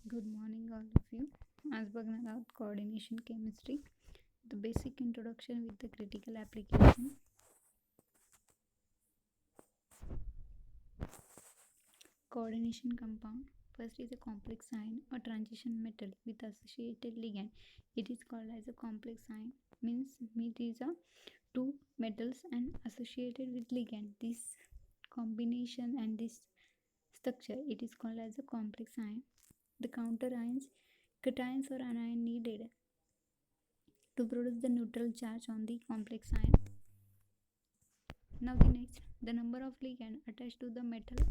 Good morning, all of you. आज बघणार आहोत coordination chemistry, the basic introduction with the critical application. Coordination compound. First is a complex ion or transition metal with associated ligand. It is called as a complex ion. Means it is a two metals and associated with ligand. This combination and this structure, it is called as a complex ion. The counter ions, cations or anion needed to produce the neutral charge on the complex ion. Now the next, the number of ligand attached to the metal.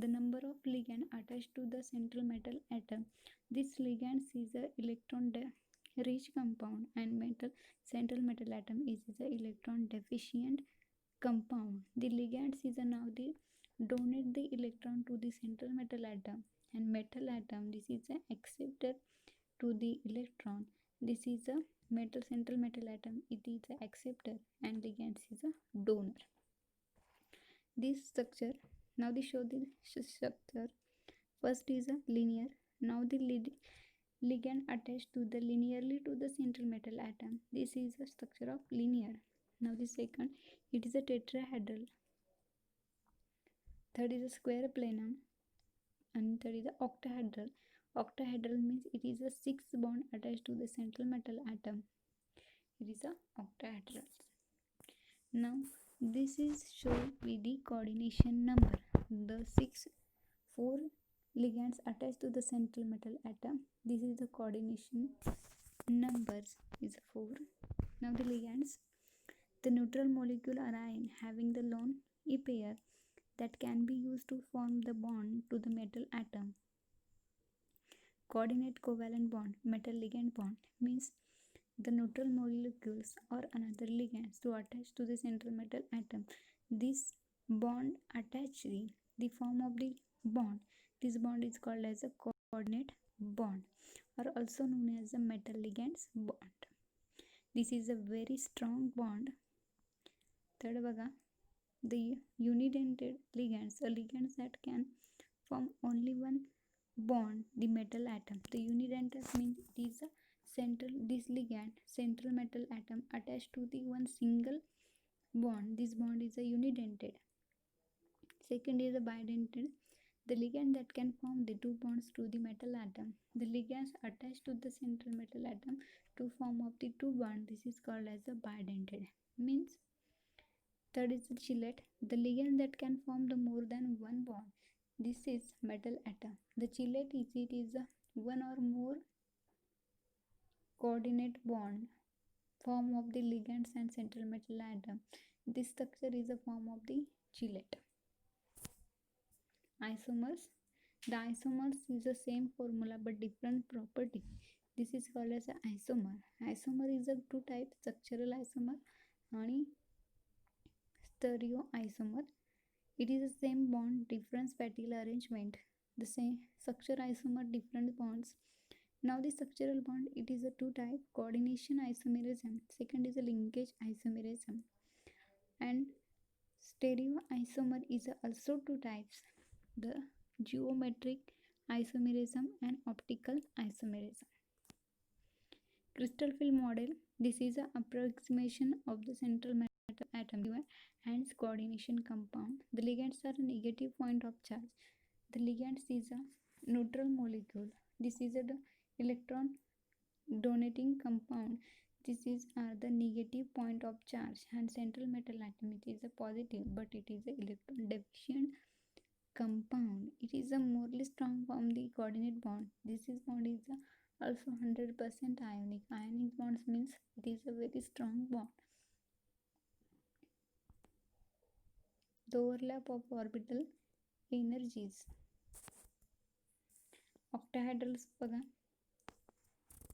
The number of ligand attached to the central metal atom. This ligand is a electron rich compound, and central metal atom is a electron deficient compound. The ligand is now the donate the electron to the central metal atom, and metal atom, this is a acceptor to the electron. This is a central metal atom, it is a acceptor, and ligand is a donor. This structure, now they show the structure. First is a linear. Now the ligand attached to the linearly to the central metal atom. This is a structure of linear. Now the second, it is a tetrahedral. Third is a square plenum, and third is a octahedral. Octahedral means it is a 6 bond attached to the central metal atom. It is a octahedral. Now this is shown with the coordination number. The 4 ligands attached to the central metal atom. This is the coordination numbers is 4. Now the ligands, the neutral molecule anion having the lone pair that can be used to form the bond to the metal atom. Coordinate covalent bond, metal ligand bond means the neutral molecules or another ligands to attach to the central metal atom. This bond attach the form of the bond. This bond is called as a coordinate bond, or also known as a metal ligands bond. This is a very strong bond. Third baga, the unidentate ligands, ligands that can form only one bond, the metal atom. The unidentate means it is a this ligand, central metal atom attached to the one single bond. This bond is a unidentate. Second is a bidentate, the ligand that can form the two bonds to the metal atom. The ligands attached to the central metal atom to form of the two bonds. This is called as a bidentate. Means third is the chelate, the ligand that can form the more than one bond. This is metal atom. The chelate is a one or more coordinate bond form of the ligands and central metal atom. This structure is a form of the chelate. Isomers. The isomers is the same formula but different property. This is called as an isomer. Isomer is a two type, structural isomer and stereoisomer. It is the same bond, different spatial arrangement. The same structure isomer, different bonds. Now the structural bond, it is a two type, coordination isomerism. Second is a linkage isomerism. And stereoisomer is also two types, the geometric isomerism and optical isomerism. Crystal field model, this is an approximation of the central metal atom and coordination compound. The ligands are a negative point of charge. The ligands is a neutral molecule. This is a electron donating compound. This is the negative point of charge, and central metal atom, it is a positive, but it is a electron deficient compound. It is a morely strong from the coordinate bond. This is bond is also 100% ionic. Ionic bonds means it is a very strong bond. The overlap of orbital energies. Octahedrals बघा.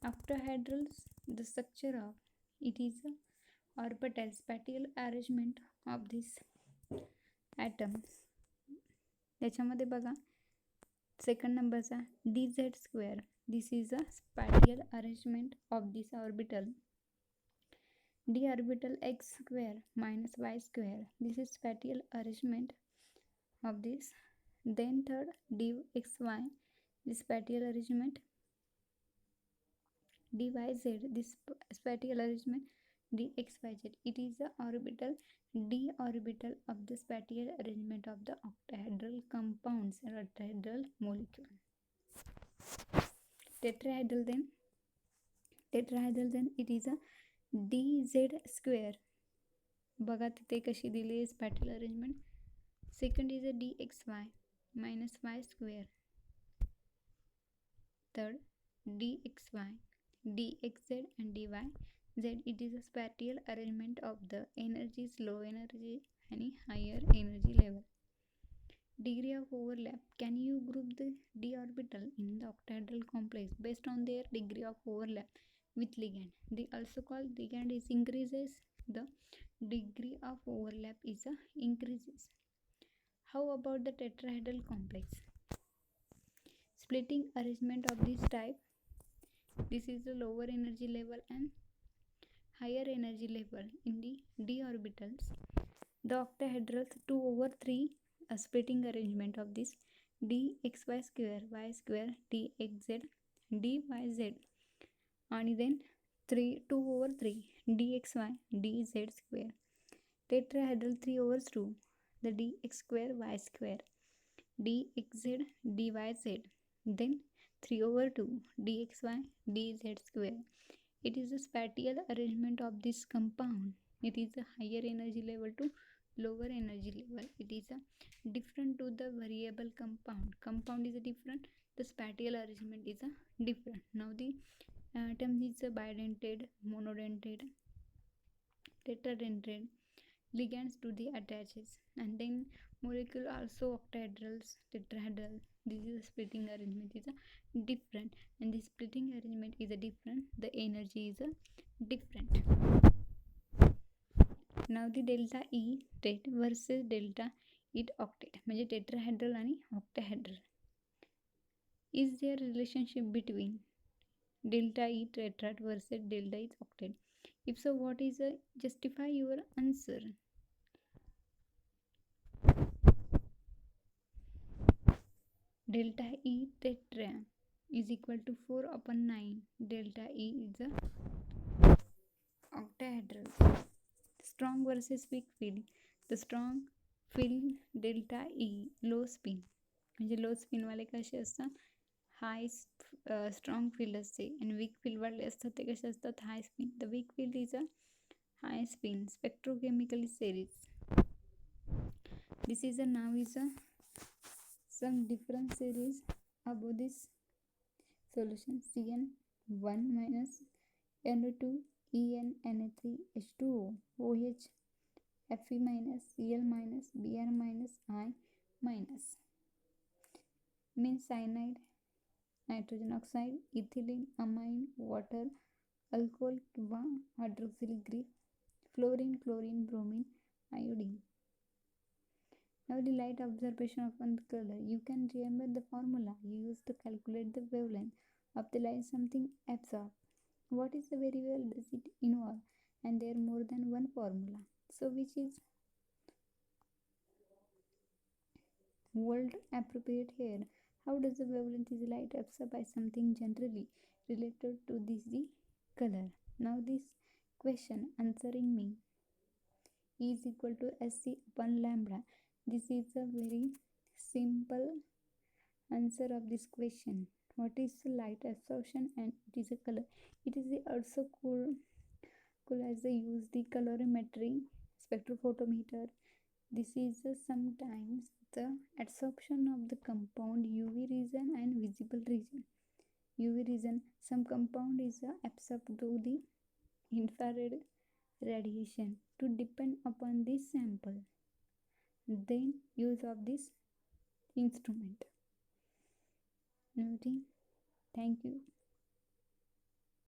Octahedrals, the structure of it is a orbital spatial arrangement of these atoms. त्याच्यामध्ये बघा second नंबरचा dz square. This is a spatial arrangement of this orbital. D orbital x square minus y square. This is spatial arrangement of this. Then third, d xy. the spatial arrangement dyz, this spatial arrangement dxyz. It is the orbital d orbital of the spatial arrangement of the octahedral compounds or tetrahedral molecule. Tetrahedral then it is a dz square. बघा तिथे कशी दिली आहे spatial arrangement. Second is a dxy minus y square. Third dxy, dxz and dyz. It is a spatial arrangement of the energies, low energy and higher energy level. Degree of overlap. Can you group the d orbital in the octahedral complex based on their degree of overlap with ligand? They also call ligand is increases, the degree of overlap is increases. How about the tetrahedral complex? Splitting arrangement of this type. This is the lower energy level and higher energy level in the d orbitals. The octahedral 2/3 splitting arrangement of this dxy square, y square, dxz, dyz, and then 2/3 dxy, dz square. Tetrahedral 3/2 the dx square, y square, dxz, dyz, then 3/2 dxy, dz square. It is a spatial arrangement of this compound. It is a higher energy level to lower energy level. It is a different to the variable compound. Compound is a different, the spatial arrangement is a different. Now the atom is a bidentate, monodentate, tetradentate, ligands to the attaches, and then molecule also octahedrals, tetrahedral. This is a splitting arrangement is a different, and the splitting arrangement is a different, the energy is a different. Now the delta E tet versus delta it octet, म्हणजे tetrahedral आणि octahedral. Is there a relationship between delta E tetrad versus delta E octet? If so, what is a justify your answer? Delta E tetra is equal to 4/9. Delta E is a octahedral. Strong versus weak field. The strong field delta E low spin, म्हणजे लो स्पिनवाले कसे असतात हाय strong field असते, आणि week फील्डवाले असतात ते कसे असतात high spin. The weak field is a high spin spectrochemically series. This is a now is a some different series above this solution. CN1 minus NO2 EN Na3 H2O OH Fe minus Cl minus Br minus I minus means cyanide, nitrogen oxide, ethylene, amine, water, alcohol किंवा hydroxylic group, fluorine, chlorine, bromine, iodine. Now the light observation upon the color. You can remember the formula. You use to calculate the wavelength of the light something absorbed. What is the variable does it involve? And there are more than one formula. So which is word appropriate here? How does the wavelength is light absorbed by something generally related to this the color? Now this question answering me E is equal to SC upon lambda. This is a very simple answer of this question. What is the light absorption and it is a color? It is also cool as they use the colorimetry spectrophotometer. This is sometimes the absorption of the compound UV region and visible region. UV region, some compound is absorbed through the infrared radiation to depend upon this sample. Then use of this instrument. Noting. Thank you.